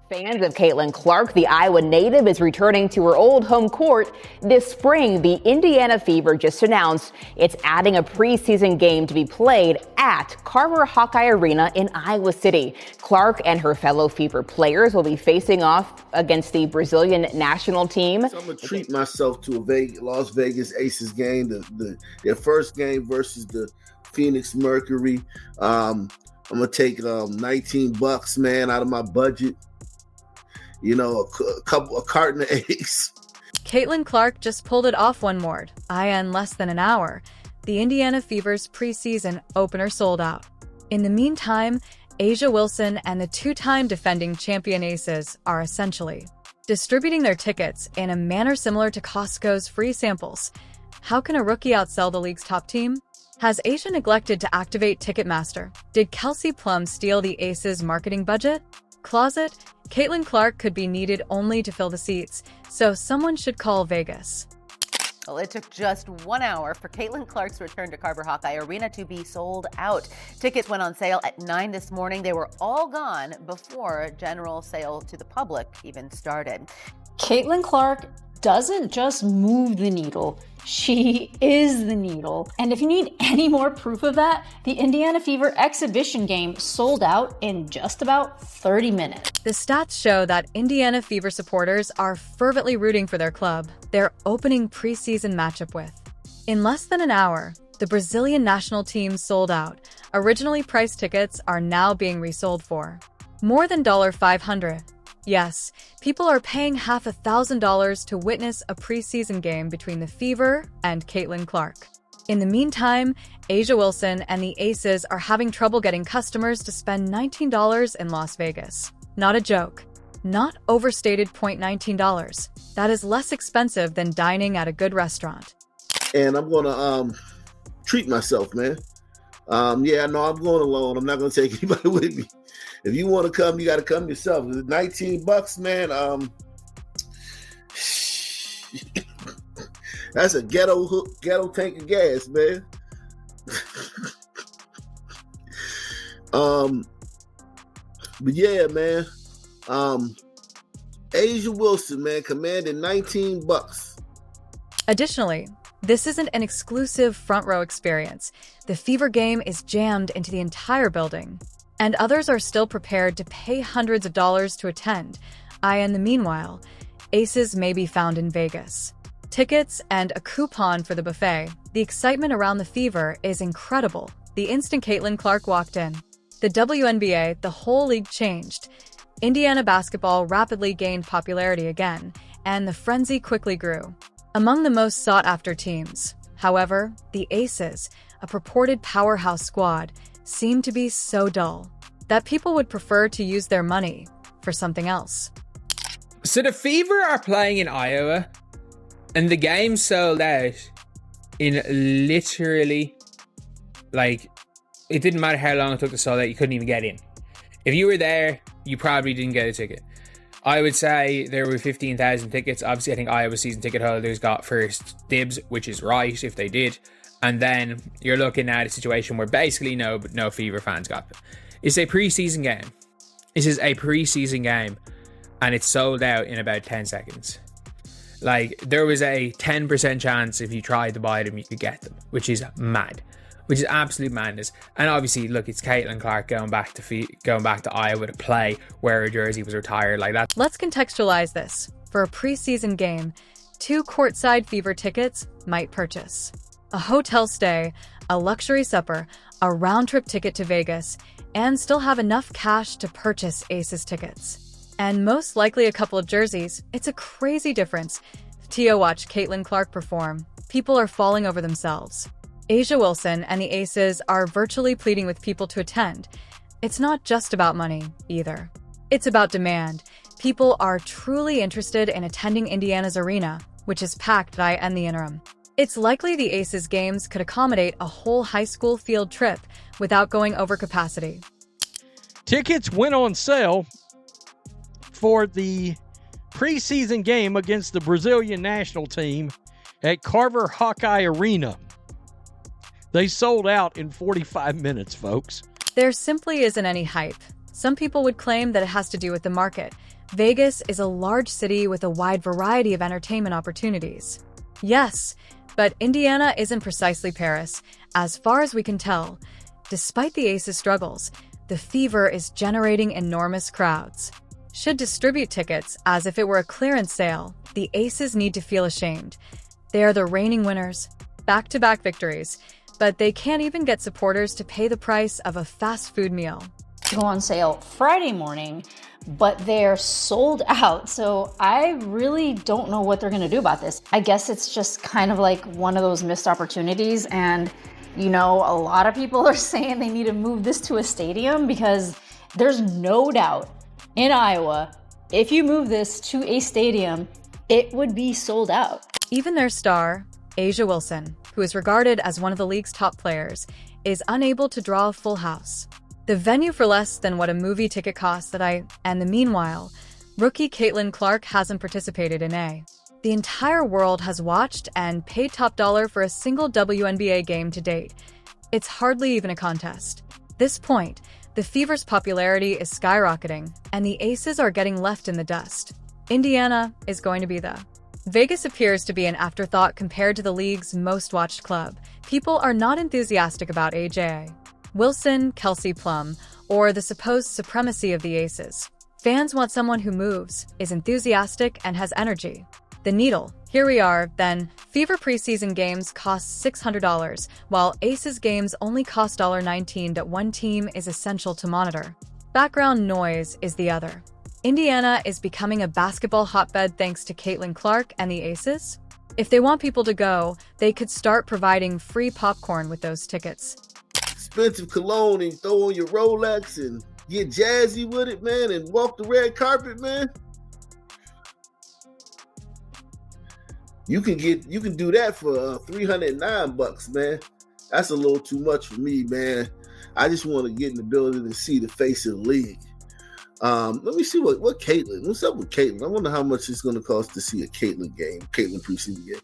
Fans of Caitlin Clark, the Iowa native, is returning to her old home court this spring. The Indiana Fever just announced it's adding a preseason game to be played at Carver Hawkeye Arena in Iowa City. Clark and her fellow Fever players will be facing off against the Brazilian national team. So I'm going to treat myself to a Las Vegas Aces game, their first game versus the Phoenix Mercury. I'm going to take $19, man, out of my budget. You know, a carton of eggs. Caitlin Clark just pulled it off one more. In less than an hour, the Indiana Fever's preseason opener sold out. In the meantime, A'ja Wilson and the two-time defending champion Aces are essentially distributing their tickets in a manner similar to Costco's free samples. How can a rookie outsell the league's top team? Has A'ja neglected to activate Ticketmaster? Did Kelsey Plum steal the Aces' marketing budget? Closet? Caitlin Clark could be needed only to fill the seats, so someone should call Vegas. Well, it took just 1 hour for Caitlin Clark's return to Carver Hawkeye Arena to be sold out. Tickets went on sale at 9 this morning. They were all gone before general sale to the public even started. Caitlin Clark doesn't just move the needle, she is the needle. And if you need any more proof of that, the Indiana Fever exhibition game sold out in just about 30 minutes. The stats show that Indiana Fever supporters are fervently rooting for their club, their opening preseason matchup with. In less than an hour, the Brazilian national team sold out. Originally priced tickets are now being resold for more than $500. Yes, people are paying $500,000 to witness a preseason game between the Fever and Caitlin Clark. In the meantime, A'ja Wilson and the Aces are having trouble getting customers to spend $19 in Las Vegas. Not a joke. Not overstated $19. That is less expensive than dining at a good restaurant. And I'm going to treat myself, man. Yeah, no, I'm going alone. I'm not going to take anybody with me. If you want to come, you got to come yourself. $19, man. That's a ghetto tank of gas, man. But yeah, man. A'ja Wilson, man, commanded $19. Additionally, this isn't an exclusive front row experience. The Fever game is jammed into the entire building, and others are still prepared to pay hundreds of dollars to attend. In the meanwhile, Aces may be found in Vegas. Tickets and a coupon for the buffet. The excitement around the Fever is incredible. The instant Caitlin Clark walked in, the WNBA, the whole league changed. Indiana basketball rapidly gained popularity again, and the frenzy quickly grew. Among the most sought-after teams, however, the Aces, a purported powerhouse squad, seem to be so dull that people would prefer to use their money for something else. So the Fever are playing in Iowa, and the game sold out in literally, like, it didn't matter how long it took to sell out, you couldn't even get in. If you were there, you probably didn't get a ticket. I would say there were 15,000 tickets. Obviously, I think Iowa season ticket holders got first dibs, which is right if they did. And then you're looking at a situation where basically no Fever fans got it. It's a preseason game. This is a preseason game, and it's sold out in about 10 seconds. Like, there was a 10% chance if you tried to buy them, you could get them, which is mad. Which is absolute madness. And obviously, look, it's Caitlin Clark going back to Iowa to play where her jersey was retired like that. Let's contextualize this. For a preseason game, 2 courtside Fever tickets might purchase a hotel stay, a luxury supper, a round-trip ticket to Vegas, and still have enough cash to purchase Aces tickets. And most likely a couple of jerseys. It's a crazy difference. Tia watched Caitlin Clark perform. People are falling over themselves. A'ja Wilson and the Aces are virtually pleading with people to attend. It's not just about money, either. It's about demand. People are truly interested in attending Indiana's arena, which is packed in the interim. It's likely the Aces games could accommodate a whole high school field trip without going over capacity. Tickets went on sale for the preseason game against the Brazilian national team at Carver Hawkeye Arena. They sold out in 45 minutes, folks. There simply isn't any hype. Some people would claim that it has to do with the market, Vegas is a large city with a wide variety of entertainment opportunities. Yes, but Indiana isn't precisely Paris, as far as we can tell. Despite the Aces' struggles, the Fever is generating enormous crowds. Should distribute tickets as if it were a clearance sale, the Aces need to feel ashamed. They are the reigning winners, back-to-back victories, but they can't even get supporters to pay the price of a fast food meal. Go on sale Friday morning, but they're sold out. So I really don't know what they're gonna do about this. I guess it's just kind of like one of those missed opportunities. And you know, a lot of people are saying they need to move this to a stadium because there's no doubt in Iowa, if you move this to a stadium, it would be sold out. Even their star, A'ja Wilson, who is regarded as one of the league's top players, is unable to draw a full house. The venue for less than what a movie ticket costs and the meanwhile, rookie Caitlin Clark hasn't participated in a. The entire world has watched and paid top dollar for a single WNBA game to date. It's hardly even a contest. This point, the Fever's popularity is skyrocketing, and the Aces are getting left in the dust. Indiana is going to be the. Vegas appears to be an afterthought compared to the league's most watched club. People are not enthusiastic about A'ja Wilson, Kelsey Plum, or the supposed supremacy of the Aces. Fans want someone who moves, is enthusiastic, and has energy. The Needle. Here we are, then. Fever preseason games cost $600, while Aces games only cost $19. That one team is essential to monitor. Background noise is the other. Indiana is becoming a basketball hotbed thanks to Caitlin Clark and the Aces. If they want people to go, they could start providing free popcorn with those tickets. Expensive cologne and throw on your Rolex and get jazzy with it, man, and walk the red carpet, man. You can do that for $309, man. That's a little too much for me, man. I just want to get in the building and see the face of the league. Let me see what Caitlin. What's up with Caitlin? I wonder how much it's going to cost to see a Caitlin preseason game.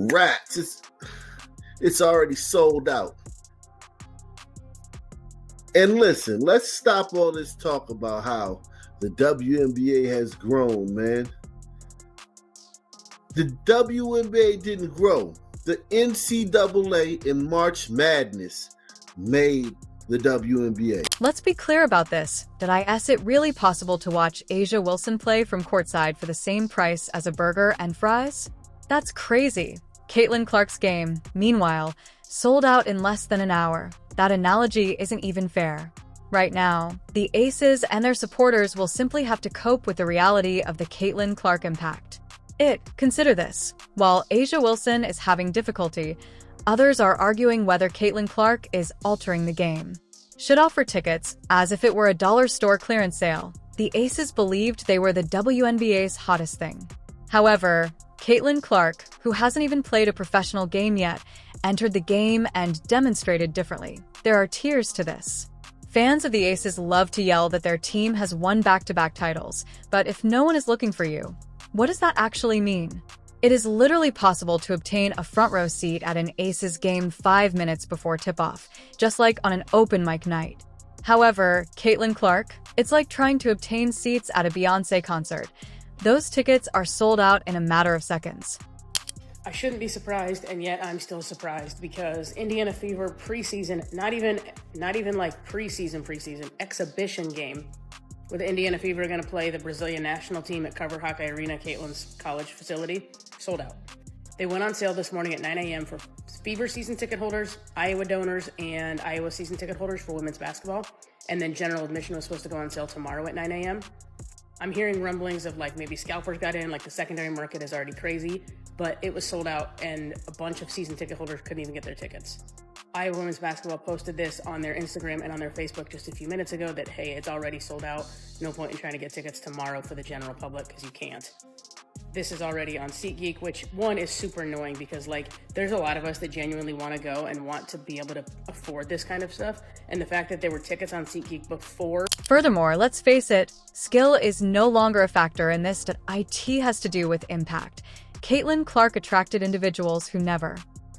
Rats, it's already sold out. And listen, let's stop all this talk about how the WNBA has grown, man. The WNBA didn't grow. The NCAA in March Madness made the WNBA. Let's be clear about this. Is it really possible to watch A'ja Wilson play from courtside for the same price as a burger and fries? That's crazy. Caitlin Clark's game, meanwhile, sold out in less than an hour. That analogy isn't even fair. Right now, the Aces and their supporters will simply have to cope with the reality of the Caitlin Clark impact. Consider this. While A'ja Wilson is having difficulty, others are arguing whether Caitlin Clark is altering the game. Should offer tickets as if it were a dollar store clearance sale. The Aces believed they were the WNBA's hottest thing. However, Caitlin Clark, who hasn't even played a professional game yet, entered the game and demonstrated differently. There are tiers to this. Fans of the Aces love to yell that their team has won back-to-back titles, but if no one is looking for you, what does that actually mean? It is literally possible to obtain a front row seat at an Aces game 5 minutes before tip-off, just like on an open mic night. However, Caitlin Clark, it's like trying to obtain seats at a Beyoncé concert. Those tickets are sold out in a matter of seconds. I shouldn't be surprised, and yet I'm still surprised because Indiana Fever preseason, not even like preseason, exhibition game, where the Indiana Fever are going to play the Brazilian national team at Carver Hawkeye Arena, Caitlin's college facility, sold out. They went on sale this morning at 9 a.m. for Fever season ticket holders, Iowa donors, and Iowa season ticket holders for women's basketball. And then general admission was supposed to go on sale tomorrow at 9 a.m. I'm hearing rumblings of like maybe scalpers got in, like the secondary market is already crazy, but it was sold out and a bunch of season ticket holders couldn't even get their tickets. Iowa Women's Basketball posted this on their Instagram and on their Facebook just a few minutes ago that, hey, it's already sold out. No point in trying to get tickets tomorrow for the general public because you can't. This is already on SeatGeek, which one is super annoying because like there's a lot of us that genuinely want to go and want to be able to afford this kind of stuff. And the fact that there were tickets on SeatGeek before. Furthermore, let's face it, skill is no longer a factor in this. IT has to do with impact. Caitlin Clark attracted individuals who never.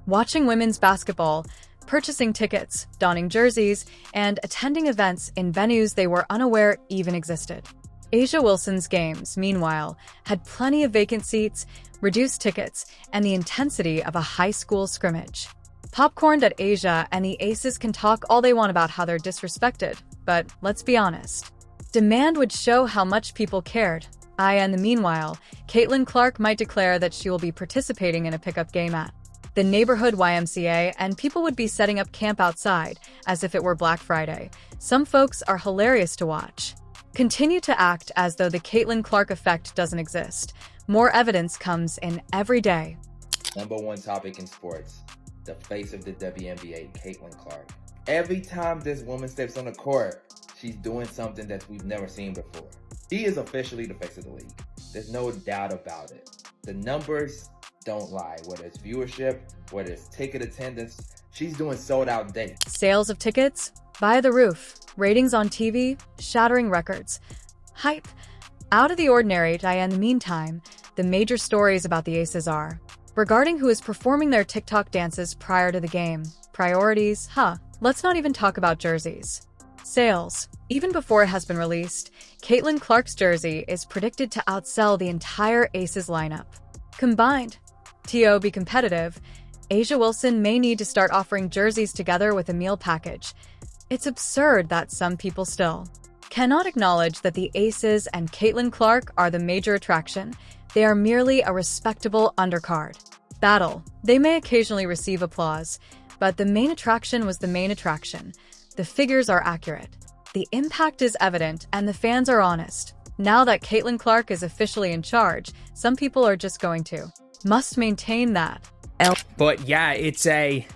Watching women's basketball, purchasing tickets, donning jerseys, and attending events in venues they were unaware even existed. A'ja Wilson's games, meanwhile, had plenty of vacant seats, reduced tickets, and the intensity of a high school scrimmage. Popcorned at A'ja and the Aces can talk all they want about how they're disrespected, but let's be honest. Demand would show how much people cared. In the meanwhile, Caitlin Clark might declare that she will be participating in a pickup game at the neighborhood YMCA, and people would be setting up camp outside, as if it were Black Friday. Some folks are hilarious to watch. Continue to act as though the Caitlin Clark effect doesn't exist. More evidence comes in every day. Number one topic in sports, the face of the WNBA, Caitlin Clark. Every time this woman steps on the court, she's doing something that we've never seen before. She is officially the face of the league. There's no doubt about it. The numbers don't lie, whether it's viewership, whether it's ticket attendance. She's doing sold-out dates. Sales of tickets? By the roof. Ratings on TV? Shattering records. Hype? Out of the ordinary. In the meantime, the major stories about the Aces are regarding who is performing their TikTok dances prior to the game. Priorities? Let's not even talk about jerseys. Sales. Even before it has been released, Caitlin Clark's jersey is predicted to outsell the entire Aces lineup. Combined. To be competitive, A'ja Wilson may need to start offering jerseys together with a meal package. It's absurd that some people still cannot acknowledge that the Aces and Caitlin Clark are the major attraction. They are merely a respectable undercard. Battle. They may occasionally receive applause, but the main attraction was the main attraction. The figures are accurate. The impact is evident, and the fans are honest. Now that Caitlin Clark is officially in charge, some people are just going to must maintain that. But yeah, it's a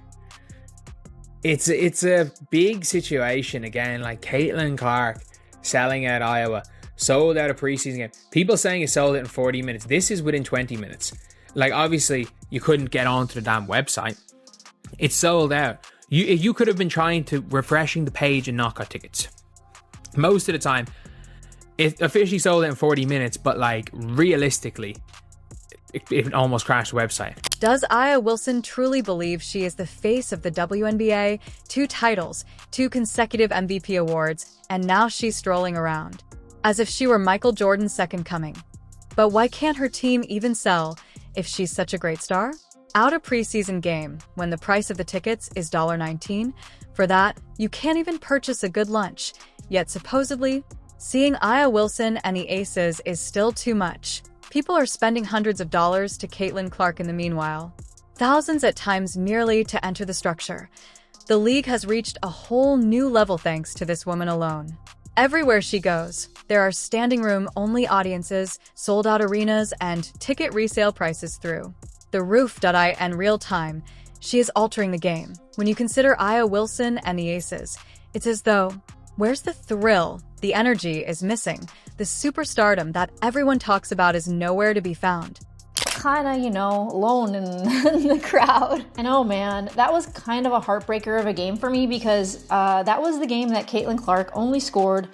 big situation again. Like Caitlin Clark selling out Iowa, sold out a preseason game. People saying it sold out in 40 minutes. This is within 20 minutes. Like obviously you couldn't get onto the damn website. It's sold out. You could have been trying to refreshing the page and not got tickets. Most of the time, it officially sold out in 40 minutes, but like realistically, it almost crashed the website. Does A'ja Wilson truly believe she is the face of the WNBA? 2 titles, 2 consecutive MVP awards, and now she's strolling around as if she were Michael Jordan's second coming. But why can't her team even sell if she's such a great star? Out a preseason game, when the price of the tickets is $19, for that, you can't even purchase a good lunch. Yet supposedly, seeing A'ja Wilson and the Aces is still too much. People are spending hundreds of dollars to Caitlin Clark in the meanwhile. Thousands at times merely to enter the structure. The league has reached a whole new level thanks to this woman alone. Everywhere she goes, there are standing room only audiences, sold out arenas, and ticket resale prices through the roof. In real time, she is altering the game. When you consider A'ja Wilson and the Aces, it's as though, where's the thrill? The energy is missing. The superstardom that everyone talks about is nowhere to be found. Kinda, alone in the crowd. I know, man. That was kind of a heartbreaker of a game for me because that was the game that Caitlin Clark only scored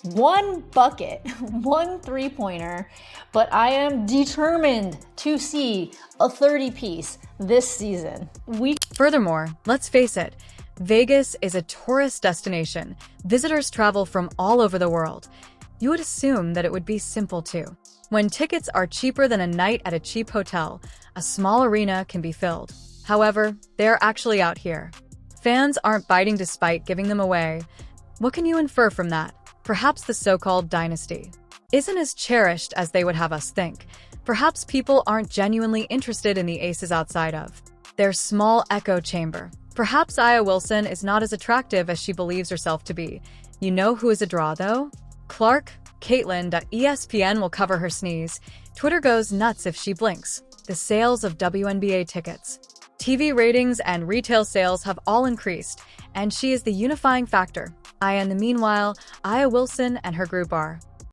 1 bucket, 1 3-pointer, but I am determined to see a 30-piece this season. Furthermore, let's face it, Vegas is a tourist destination. Visitors travel from all over the world. You would assume that it would be simple too. When tickets are cheaper than a night at a cheap hotel, a small arena can be filled. However, they're actually out here. Fans aren't biting despite giving them away. What can you infer from that? Perhaps the so-called dynasty isn't as cherished as they would have us think. Perhaps people aren't genuinely interested in the Aces outside of their small echo chamber. Perhaps A'ja Wilson is not as attractive as she believes herself to be. You know who is a draw, though? Clark. Caitlin. ESPN will cover her sneeze. Twitter goes nuts if she blinks. The sales of WNBA tickets, TV ratings, and retail sales have all increased, and she is the unifying factor. In the meanwhile, A'ja Wilson and her group are